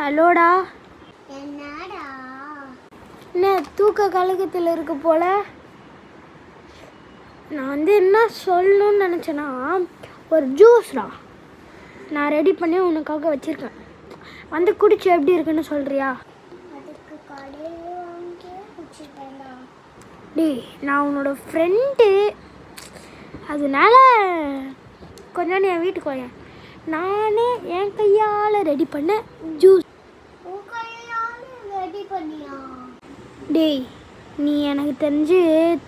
ஹலோடா. என்னடா? என்ன தூக்க கலக்கத்தில் இருக்க போல? நான் என்ன சொல்லணும்னு நினச்சேன்னா, ஒரு ஜூஸ்டா நான் ரெடி பண்ணி உனக்காக வச்சுருக்கேன். வந்து குடிச்சு எப்படி இருக்குன்னு சொல்கிறியா? அதுக்கு கடையில் வாங்கி குடிச்சிட்டேன்டா. டேய், நான் உன்னோட ஃப்ரெண்டு, அதனால கொஞ்சம் என் வீட்டுக்கு வாங்க. நானே என் கையால் ரெடி பண்ண ஜூஸ். உன் கையால் ரெடி பண்ணியா? டேய், நீ எனக்கு தெரிஞ்சு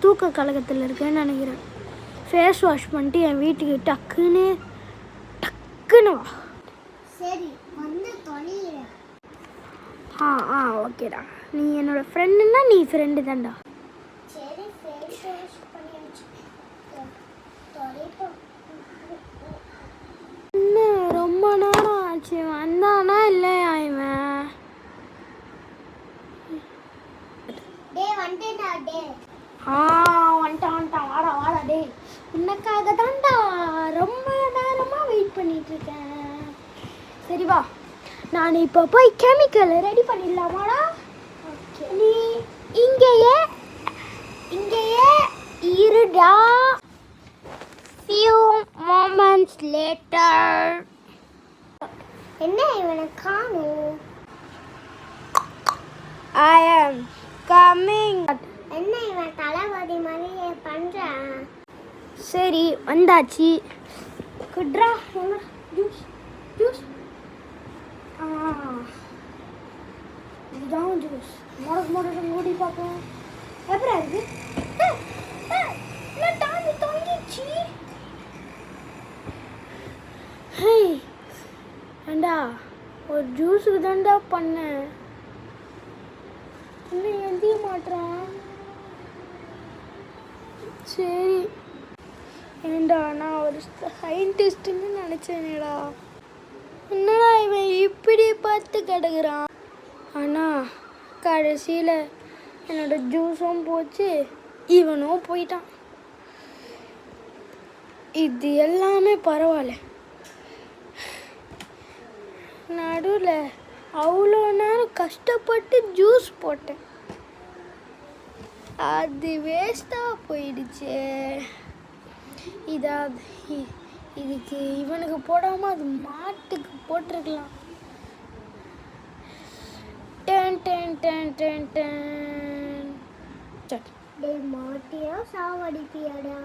தூக்க கலக்கத்தில் இருக்கேன்னு நினைக்கிறேன். ஃபேஸ் வாஷ் பண்ணிட்டு என் வீட்டுக்கு டக்குன்னு வா. சரி, வந்து தொலைகிறேன். ஓகேடா. நீ என்னோட ஃப்ரெண்டுன்னா நீ ஃப்ரெண்டு தான்டா. சரி, ஃபேஸ் வாஷ் பண்ணி வச்சு தொலைப்போம். இன்னும் ரொம்ப நேரம் ஆச்சு, வந்தானா இல்லையா இவன்? வந்துட்டேன்டா. வந்துட்டான். வாடா டே. உனக்காக தான்டா ரொம்ப நேரமாக வெயிட் பண்ணிட்டு இருக்கேன். சரி வா, நான் இப்போ போய் கெமிக்கலை ரெடி பண்ணிடலாமாடா? நீ இங்கேயே இருடா. few moments later. என்ன இவனை காணோம்? I am coming. என்ன இவன் தளபதி மாதிரி பண்றான்? சரி, வந்தாச்சு. குட்ரா ஜூஸ். இதுதான் ஜூஸ். மொடக்கு மூடி பார்ப்போம். எப்படி இருக்கு? தொங்கிச்சு. ஏண்டா, ஒரு ஜூஸுக்கு தான்டா பண்ணேன். இன்னும் எழுதிய மாட்டான். சரி, ஏண்டா நான் ஒரு சயின்டிஸ்ட்டுன்னு நினச்சேனேடா. என்னடா இவன் இப்படி பார்த்து கிடக்குறான். ஆனால் கடைசியில் என்னோட ஜூஸும் போச்சு, இவனும் போயிட்டான். இது எல்லாமே பரவாயில்ல. நடுவில் அவ்வளோ நேரம் கஷ்டப்பட்டு ஜூஸ் போட்டேன், அது வேஸ்ட்டாக போயிடுச்சு. இதுக்கு இவனுக்கு போடாமல் அது மாட்டுக்கு போட்டிருக்கலாம். மாட்டியா சாவடிப்பியாடா?